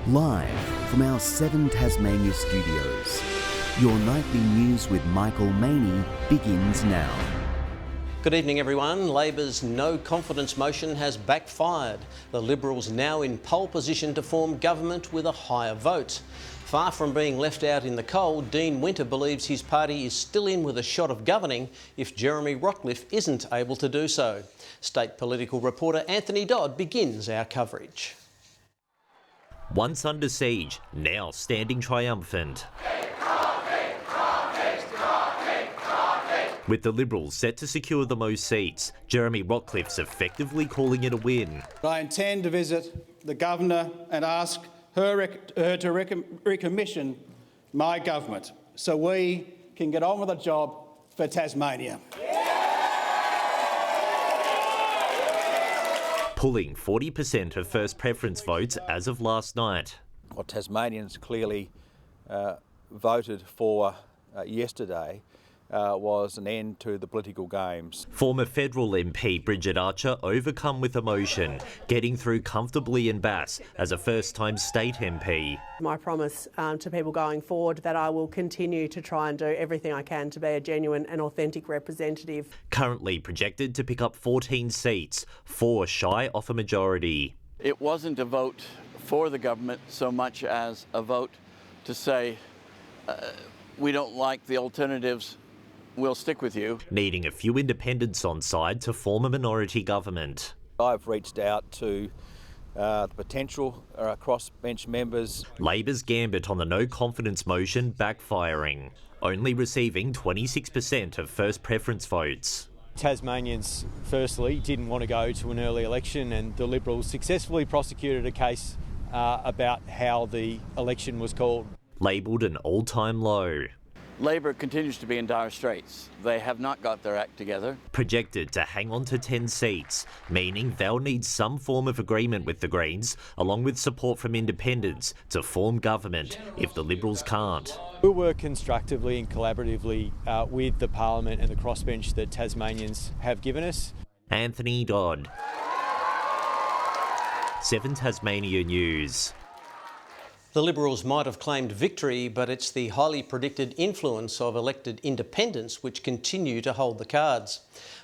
Live from our 7 Tasmania studios, your nightly news with Michael Maney begins now. Good evening everyone. Labor's no confidence motion has backfired. The Liberals now in pole position to form government with a higher vote. Far from being left out in the cold, Dean Winter believes his party is still in with a shot of governing if Jeremy Rockliff isn't able to do so. State political reporter Anthony Dodd begins our coverage. Once under siege, now standing triumphant. With the Liberals set to secure the most seats, Jeremy Rockliff's effectively calling it a win. I intend to visit the Governor and ask her to recommission my government so we can get on with the job for Tasmania. Pulling 40% of first preference votes as of last night. What Tasmanians clearly voted for yesterday was an end to the political games. Former federal MP Bridget Archer overcome with emotion, getting through comfortably in Bass as a first-time state MP. My promise to people going forward that I will continue to try and do everything I can to be a genuine and authentic representative. Currently projected to pick up 14 seats, 4 shy off a majority. It wasn't a vote for the government so much as a vote to say we don't like the alternatives, we'll stick with you. Needing a few independents on side to form a minority government. I've reached out to the potential crossbench members. Labor's gambit on the no confidence motion backfiring, only receiving 26% of first preference votes. Tasmanians, firstly, didn't want to go to an early election, and the Liberals successfully prosecuted a case about how the election was called. Labelled an all-time low. Labor continues to be in dire straits. They have not got their act together. Projected to hang on to 10 seats, meaning they'll need some form of agreement with the Greens, along with support from independents, to form government if the Liberals can't. We'll work constructively and collaboratively with the Parliament and the crossbench that Tasmanians have given us. Anthony Dodd. 7 Tasmania News. The Liberals might have claimed victory, but it's the highly predicted influence of elected independents which continue to hold the cards.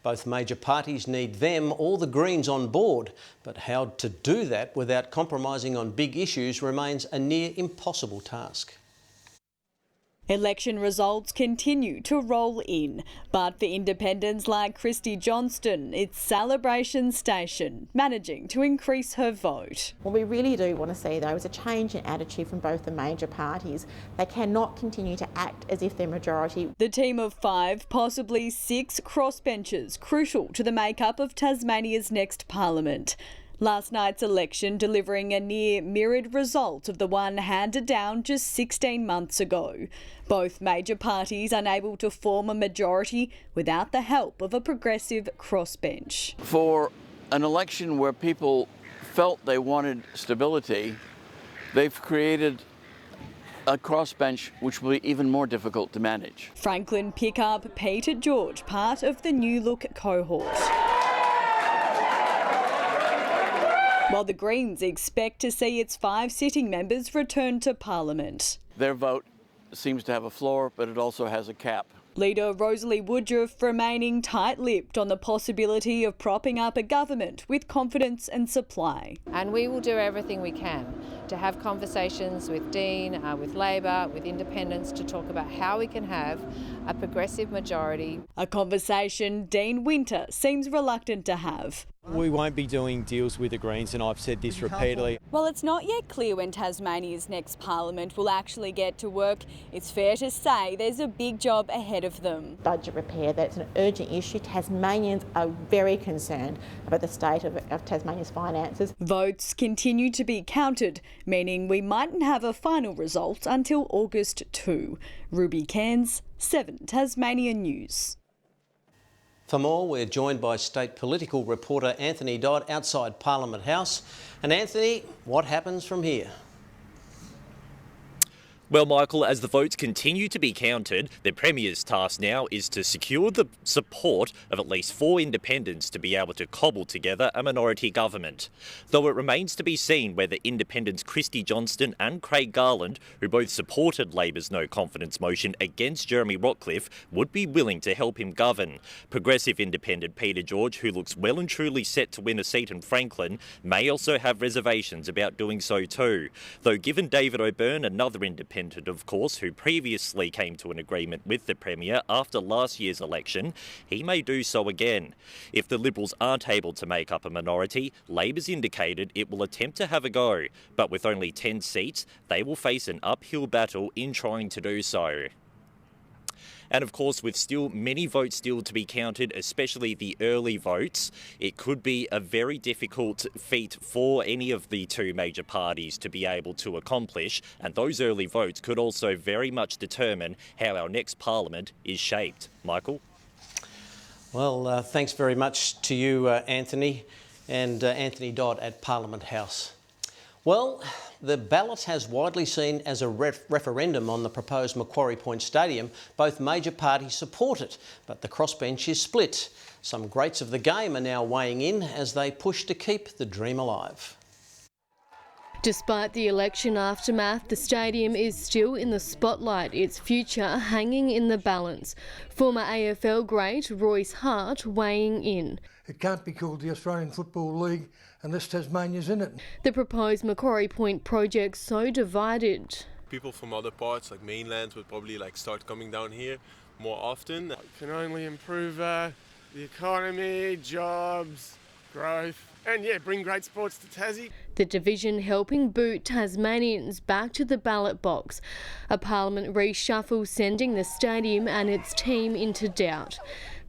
Both major parties need them or the Greens on board, but how to do that without compromising on big issues remains a near impossible task. Election results continue to roll in, but for independents like Christy Johnston, it's celebration station, managing to increase her vote. What we really do want to see, though, is a change in attitude from both the major parties. They cannot continue to act as if they're majority. The team of 5, possibly 6 crossbenchers, crucial to the makeup of Tasmania's next parliament. Last night's election delivering a near mirrored result of the one handed down just 16 months ago. Both major parties unable to form a majority without the help of a progressive crossbench. For an election where people felt they wanted stability, they've created a crossbench which will be even more difficult to manage. Franklin Pickup Peter George, part of the New Look cohort. While the Greens expect to see its 5 sitting members return to Parliament. Their vote seems to have a floor, but it also has a cap. Leader Rosalie Woodruff remaining tight-lipped on the possibility of propping up a government with confidence and supply. And we will do everything we can to have conversations with Dean, with Labor, with independents to talk about how we can have a progressive majority. A conversation Dean Winter seems reluctant to have. We won't be doing deals with the Greens, and I've said this repeatedly. While it's not yet clear when Tasmania's next parliament will actually get to work, it's fair to say there's a big job ahead of them. Budget repair, that's an urgent issue. Tasmanians are very concerned about the state of Tasmania's finances. Votes continue to be counted, meaning we mightn't have a final result until August 2. Ruby Cairns, 7 Tasmania News. For more, we're joined by state political reporter Anthony Dodd outside Parliament House. And Anthony, what happens from here? Well, Michael, as the votes continue to be counted, the Premier's task now is to secure the support of at least 4 independents to be able to cobble together a minority government. Though it remains to be seen whether independents Christy Johnston and Craig Garland, who both supported Labor's no confidence motion against Jeremy Rockcliffe, would be willing to help him govern. Progressive independent Peter George, who looks well and truly set to win a seat in Franklin, may also have reservations about doing so too. Though given David O'Byrne, another independent of course, who previously came to an agreement with the Premier after last year's election, he may do so again. If the Liberals aren't able to make up a minority, Labor's indicated it will attempt to have a go, but with only 10 seats, they will face an uphill battle in trying to do so. And of course, with still many votes still to be counted, especially the early votes, it could be a very difficult feat for any of the 2 major parties to be able to accomplish. And those early votes could also very much determine how our next parliament is shaped. Michael? Well, thanks very much to you, Anthony, and Anthony Dodd at Parliament House. Well, the ballot has widely seen as a referendum on the proposed Macquarie Point Stadium. Both major parties support it, but the crossbench is split. Some greats of the game are now weighing in as they push to keep the dream alive. Despite the election aftermath, the stadium is still in the spotlight, its future hanging in the balance. Former AFL great Royce Hart weighing in. It can't be called the Australian Football League unless Tasmania's in it. The proposed Macquarie Point project so divided. People from other parts like mainland would probably start coming down here more often. It can only improve the economy, jobs, growth, and bring great sports to Tassie. The division helping boot Tasmanians back to the ballot box. A parliament reshuffle sending the stadium and its team into doubt.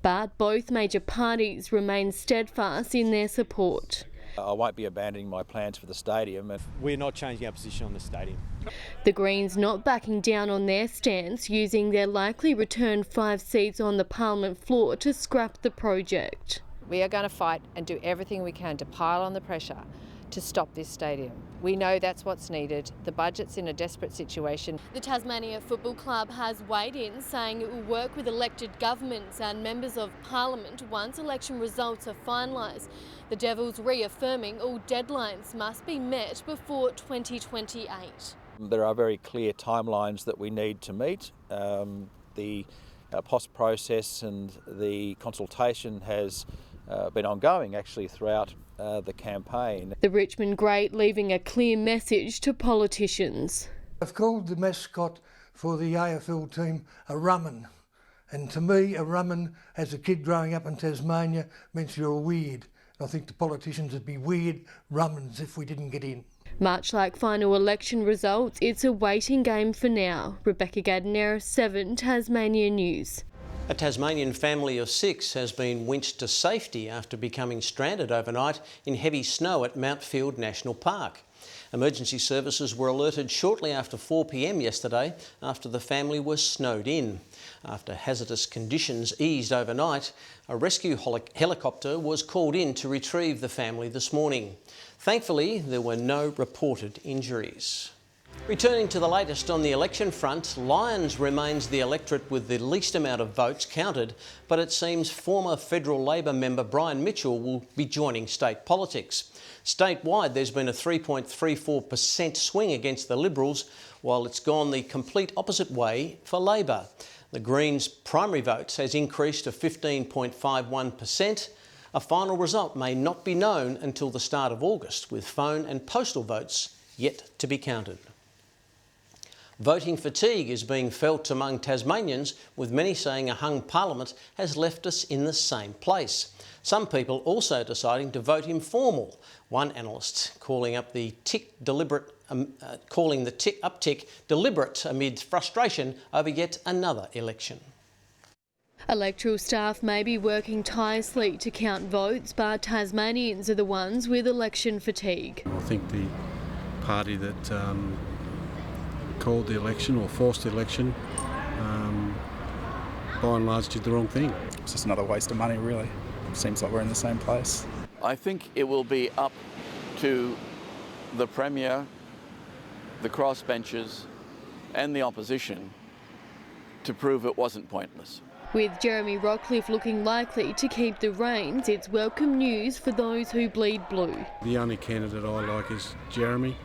But both major parties remain steadfast in their support. I won't be abandoning my plans for the stadium. We're not changing our position on the stadium. The Greens not backing down on their stance, using their likely return 5 seats on the parliament floor to scrap the project. We are going to fight and do everything we can to pile on the pressure to stop this stadium. We know that's what's needed. The budget's in a desperate situation. The Tasmania Football Club has weighed in, saying it will work with elected governments and members of Parliament once election results are finalised. The Devils reaffirming all deadlines must be met before 2028. There are very clear timelines that we need to meet. The POS process and the consultation has been ongoing actually throughout the campaign. The Richmond great leaving a clear message to politicians. I've called the mascot for the AFL team a rumman, and to me a rumman as a kid growing up in Tasmania means you're weird. I think the politicians would be weird rummans if we didn't get in. Much like final election results, it's a waiting game for now. Rebecca Gardner, 7 Tasmania News. A Tasmanian family of 6 has been winched to safety after becoming stranded overnight in heavy snow at Mountfield National Park. Emergency services were alerted shortly after 4 p.m. yesterday after the family was snowed in. After hazardous conditions eased overnight, a rescue helicopter was called in to retrieve the family this morning. Thankfully, there were no reported injuries. Returning to the latest on the election front, Lyons remains the electorate with the least amount of votes counted, but it seems former federal Labor member Brian Mitchell will be joining state politics. Statewide, there's been a 3.34% swing against the Liberals, while it's gone the complete opposite way for Labor. The Greens' primary votes has increased to 15.51%. A final result may not be known until the start of August, with phone and postal votes yet to be counted. Voting fatigue is being felt among Tasmanians, with many saying a hung parliament has left us in the same place. Some people also deciding to vote informal. One analyst calling the uptick deliberate amid frustration over yet another election. Electoral staff may be working tirelessly to count votes, but Tasmanians are the ones with election fatigue. I think the party that called the election or forced the election by and large did the wrong thing. It's just another waste of money, really. Seems like we're in the same place. I think it will be up to the Premier, the crossbenchers, and the opposition to prove it wasn't pointless. With Jeremy Rockcliffe looking likely to keep the reins, it's welcome news for those who bleed blue. The only candidate I like is Jeremy.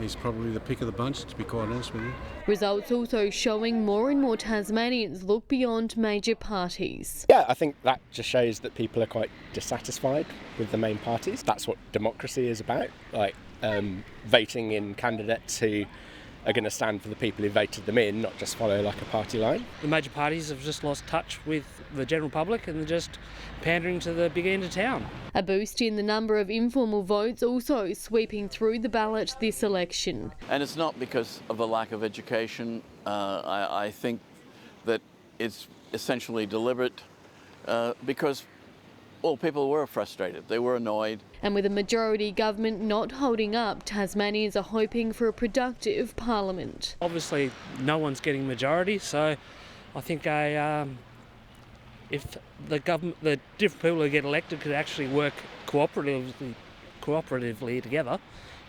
He's probably the pick of the bunch, to be quite honest with you. Results also showing more and more Tasmanians look beyond major parties. Yeah, I think that just shows that people are quite dissatisfied with the main parties. That's what democracy is about, like voting in candidates who are going to stand for the people who voted them in, not just follow like a party line. The major parties have just lost touch with the general public and they're just pandering to the big end of town. A boost in the number of informal votes also sweeping through the ballot this election. And it's not because of a lack of education. I think that it's essentially deliberate because, well, people were frustrated, they were annoyed. And with a majority government not holding up, Tasmanians are hoping for a productive parliament. Obviously, no one's getting majority, so I think if the different people who get elected could actually work cooperatively together,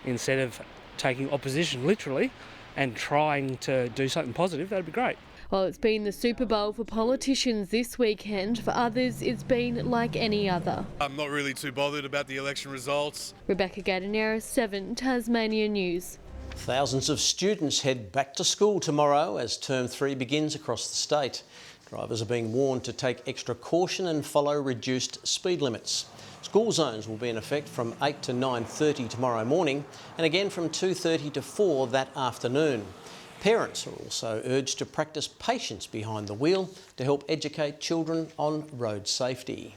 instead of taking opposition literally and trying to do something positive, that'd be great. While it's been the Super Bowl for politicians this weekend, for others it's been like any other. I'm not really too bothered about the election results. Rebecca Gadanera, 7 Tasmania News. Thousands of students head back to school tomorrow as Term 3 begins across the state. Drivers are being warned to take extra caution and follow reduced speed limits. School zones will be in effect from 8 to 9:30 tomorrow morning and again from 2:30 to 4 that afternoon. Parents are also urged to practice patience behind the wheel to help educate children on road safety.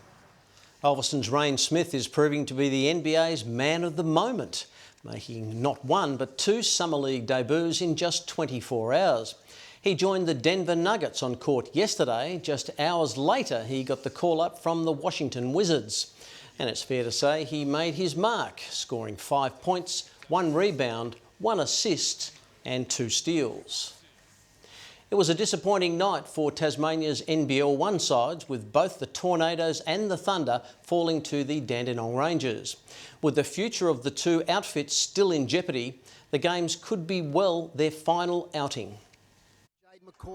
Ulverston's Rain Smith is proving to be the NBA's man of the moment, making not one but 2 Summer League debuts in just 24 hours. He joined the Denver Nuggets on court yesterday. Just hours later, he got the call-up from the Washington Wizards. And it's fair to say he made his mark, scoring 5 points, 1 rebound, 1 assist and 2 steals. It was a disappointing night for Tasmania's NBL 1 sides, with both the Tornadoes and the Thunder falling to the Dandenong Rangers. With the future of the 2 outfits still in jeopardy, the games could be well their final outing.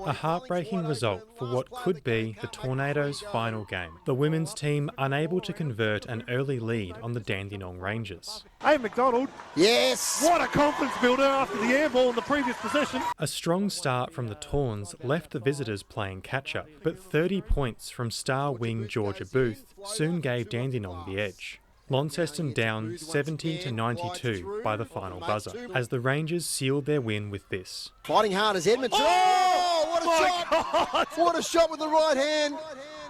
A heartbreaking result for what could be the Tornadoes' final game. The women's team unable to convert an early lead on the Dandenong Rangers. Hey, McDonald. Yes. What a confidence builder after the air ball in the previous possession. A strong start from the Tawns left the visitors playing catch-up, but 30 points from star wing Georgia Booth soon gave Dandenong the edge. Launceston down 70 to 92 by the final buzzer, as the Rangers sealed their win with this. Fighting hard as Edmonton. Oh, what a shot! God. What a shot with the right hand,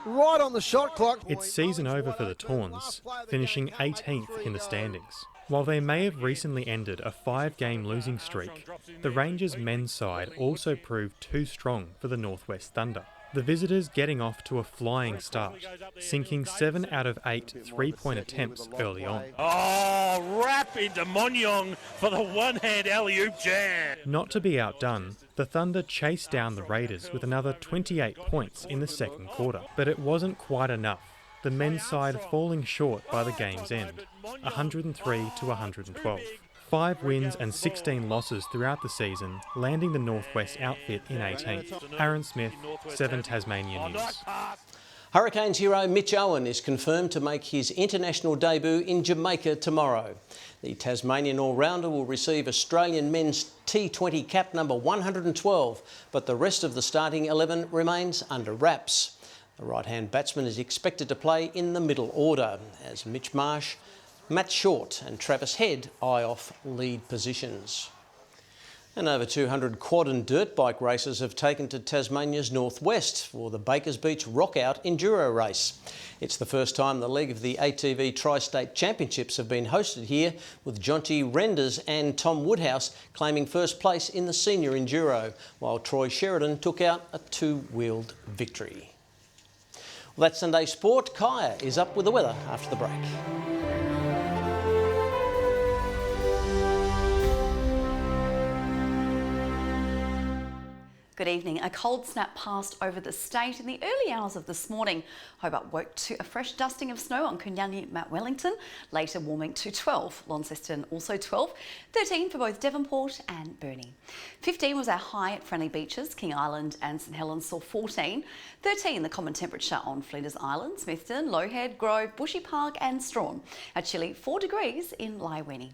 right on the shot clock. It's season over for the Tawns, finishing 18th in the standings. While they may have recently ended a 5-game losing streak, the Rangers' men's side also proved too strong for the Northwest Thunder. The visitors getting off to a flying start, sinking 7 out of 8 3-point attempts early on. Oh, wrap into Monyong for the one-hand alley-oop jam. Not to be outdone, the Thunder chased down the Raiders with another 28 points in the second quarter, but it wasn't quite enough. The men's side falling short by the game's end, 103 to 112. 5 wins and 16 losses throughout the season, landing the Northwest outfit in 18th. Aaron Smith, 7 Tasmania News. Hurricanes hero Mitch Owen is confirmed to make his international debut in Jamaica tomorrow. The Tasmanian all-rounder will receive Australian men's T20 cap number 112, but the rest of the starting 11 remains under wraps. The right-hand batsman is expected to play in the middle order, as Mitch Marsh, Matt Short and Travis Head eye off lead positions. And over 200 quad and dirt bike racers have taken to Tasmania's northwest for the Bakers Beach Rockout Enduro Race. It's the first time the leg of the ATV Tri-State Championships have been hosted here, with Jonty Renders and Tom Woodhouse claiming first place in the senior enduro, while Troy Sheridan took out a 2-wheeled victory. Well, that's Sunday Sport. Kaya is up with the weather after the break. Good evening. A cold snap passed over the state in the early hours of this morning. Hobart woke to a fresh dusting of snow on Kunyanya, Mount Wellington, later warming to 12. Launceston also 12. 13 for both Devonport and Burnie. 15 was our high at Friendly Beaches. King Island and St Helens saw 14. 13 the common temperature on Flinders Island, Smithton, Lowhead, Grove, Bushy Park and Strawn. A chilly 4 degrees in Laiweni.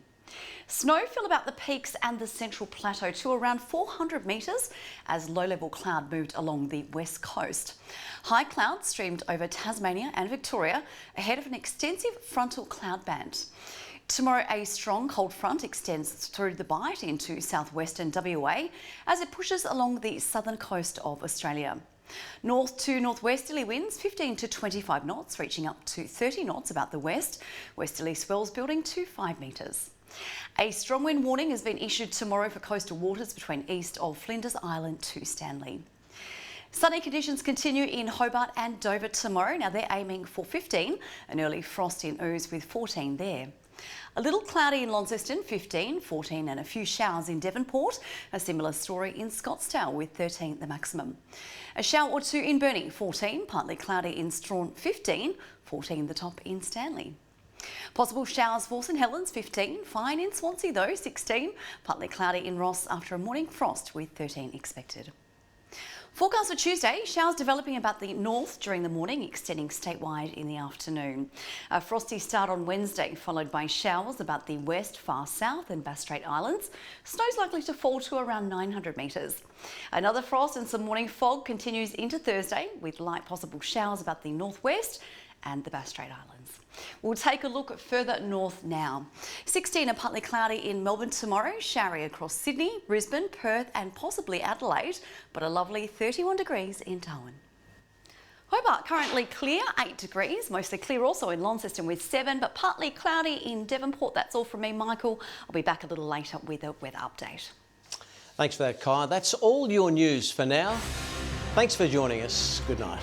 Snow fell about the peaks and the central plateau to around 400 metres as low-level cloud moved along the west coast. High clouds streamed over Tasmania and Victoria ahead of an extensive frontal cloud band. Tomorrow, a strong cold front extends through the Bight into southwestern WA as it pushes along the southern coast of Australia. North to northwesterly winds 15 to 25 knots, reaching up to 30 knots about the west. Westerly swells building to 5 metres. A strong wind warning has been issued tomorrow for coastal waters between east of Flinders Island to Stanley. Sunny conditions continue in Hobart and Dover tomorrow. Now they're aiming for 15, an early frost in Ouse with 14 there. A little cloudy in Launceston, 15, 14 and a few showers in Devonport. A similar story in Scottsdale with 13 the maximum. A shower or two in Burnie, 14, partly cloudy in Strawn, 15, 14 the top in Stanley. Possible showers for St Helens, 15, fine in Swansea though, 16, partly cloudy in Ross after a morning frost with 13 expected. Forecast for Tuesday, showers developing about the north during the morning, extending statewide in the afternoon. A frosty start on Wednesday, followed by showers about the west, far south and Bass Strait Islands. Snow's likely to fall to around 900 metres. Another frost and some morning fog continues into Thursday, with light possible showers about the northwest and the Bass Strait Islands. We'll take a look further north now. 16 and partly cloudy in Melbourne tomorrow, showery across Sydney, Brisbane, Perth and possibly Adelaide, but a lovely 31 degrees in Darwin. Hobart currently clear, 8 degrees, mostly clear also in Launceston with 7, but partly cloudy in Devonport. That's all from me, Michael. I'll be back a little later with a weather update. Thanks for that, Kai. That's all your news for now. Thanks for joining us. Good night.